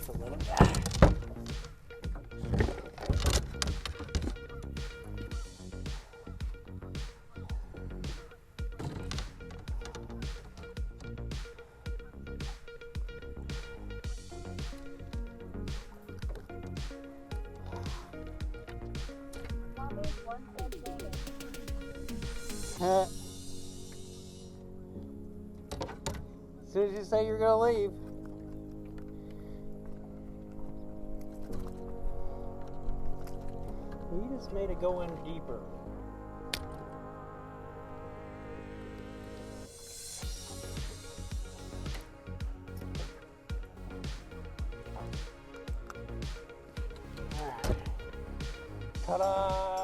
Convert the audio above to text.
just a little. As soon as you say you're gonna leave. You just made it go in deeper. Ta-da!